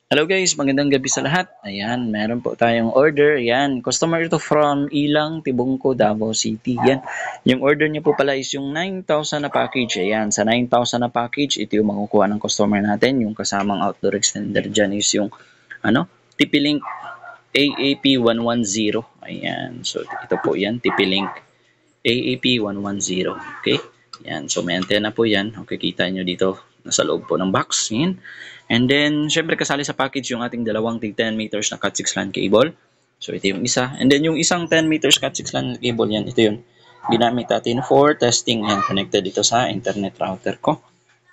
Hello guys, magandang gabi sa lahat. Ayan, meron po tayong order. Ayan, customer ito from Ilang, Tibungco, Davao City. Yan, yung order niya po pala is yung 9,000 na package. Ayan, sa 9,000 na package, ito yung makukuha ng customer natin. Yung kasamang outdoor extender dyan is yung TP-Link AAP110. Ayan, so ito po yan, TP-Link AAP110. Okay? Yan, so may antena po yan. Okay, kita nyo dito, nasa loob po ng box. Yan. And then, syempre kasali sa package yung ating dalawang tig 10 meters na Cat6 LAN cable. So, ito yung isa. And then, yung isang 10 meters Cat6 LAN cable, yan, ito yun. Ginamit natin for testing. Yan, connected dito sa internet router ko.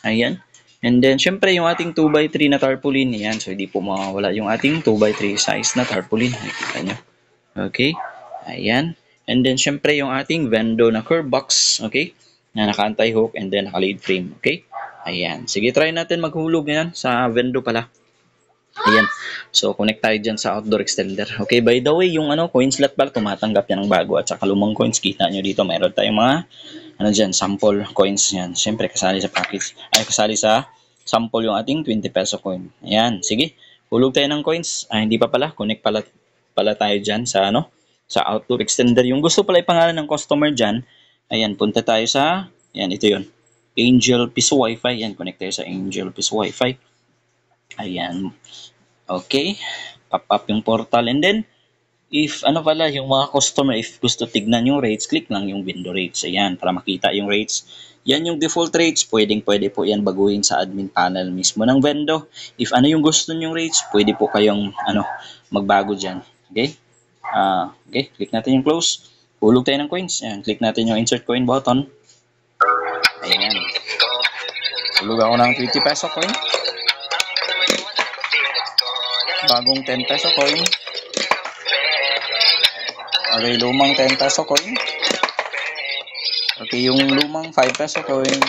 Ayan. And then, syempre, yung ating 2x3 na tarpaulin, yan. So, hindi po mawawala yung ating 2x3 size na tarpaulin. Nakikita nyo. Okay. Ayan. And then, syempre, yung ating Vendo na curve box. Okay. Na naka-anti-hook and then naka-lead frame. Okay. Ayan. Sige, try natin maghulog yan sa Vendo pala. Ayan. So, connect tayo dyan sa outdoor extender. Okay, by the way, yung coin slot pala, tumatanggap yan ng bago at saka lumang coins. Kita nyo dito, mayroon tayong mga dyan, sample coins yan. Siyempre, kasali sa package. Ay, kasali sa sample yung ating 20 peso coin. Ayan. Sige, hulog tayo ng coins. Hindi pa pala. Connect pala tayo dyan sa sa outdoor extender. Yung gusto pala ipangalan ng customer dyan, ayan, punta tayo sa, ayan, ito yun. Angel Peace Wi-Fi. Yan, connect tayo sa Angel Peace Wi-Fi. Ayan. Okay. Pop up yung portal. And then, if yung mga customer, if gusto tignan yung rates, click lang yung window rates. Ayan, para makita yung rates. Yan yung default rates. Pwede po yan baguhin sa admin panel mismo ng vendor. If yung gusto nyong rates, pwede po kayong magbago dyan. Okay? Okay, click natin yung close. Hulog tayo ng coins. Ayan, click natin yung insert coin button. Ayan. Hulog ako ng 20 peso coin. Bagong 10 peso coin. Okay, lumang 10 peso coin. Okay, yung lumang 5 peso coin.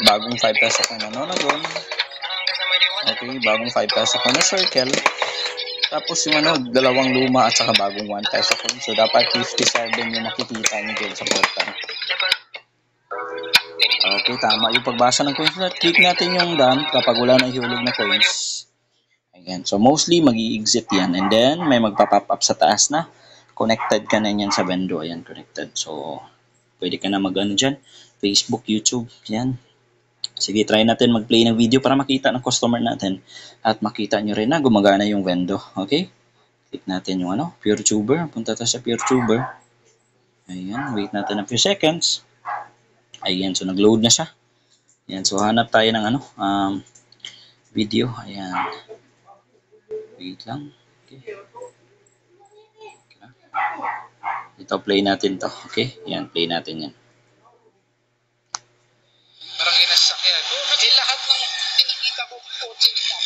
Bagong 5 peso coin na nonagon. Okay, bagong 5 peso coin na circle. Tapos yung dalawang luma at saka bagong 1 peso coin. So, dapat 57 yung makikita nyo dyan sa portal. Okay, tama yung pagbasa ng coins. Click natin yung done kapag wala na ihulog na coins. Ayan. So, mostly mag-i-exit yan. And then, may magpa-pop up sa taas na connected ka na yan sa Vendo. Ayan, connected. So, pwede ka na dyan. Facebook, YouTube. Yan. Sige, try natin mag-play ng video para makita ng customer natin. At makita nyo rin na gumagana yung Vendo. Okay? Click natin yung PureTuber. Punta tayo sa PureTuber. Ayan. Wait natin ng few seconds. Ayan, so nag-load na siya. Ayan, so hanap tayo ng video. Ayan. Wait lang. Okay. Ito, play natin to. Okay? Ayan, play natin yan. Parang inasakyan. Kasi lahat ng tinikita ko, coaching ka.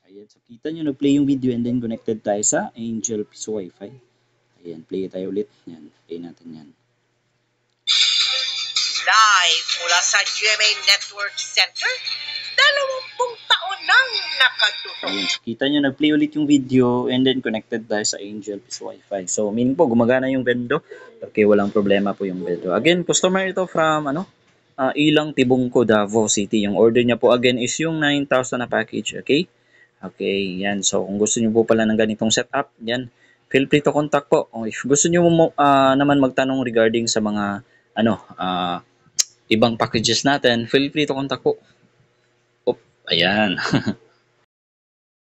Ayan, so kita nyo, nag-play yung video and then connected tayo sa Angel Peace Wi-Fi. Ayan, play tayo ulit. Ayan, play natin yan. Live mula sa GMA Network Center, 20 taon nang nakatutok. Ayan, so kita nyo, nag-play ulit yung video and then connected tayo sa Angel Peace Wi-Fi. So, meaning po, gumagana yung Vendo. Okay, walang problema po yung Vendo. Again, customer ito from, Ilang, Tibungco, Davao City. Yung order niya po again is yung 9,000 na package. Okay? Okay, yan. So, kung gusto niyo po pala ng ganitong setup, yan, feel free to contact po. If gusto niyo naman magtanong regarding sa mga, ibang packages natin, feel free to contact po. Ayan.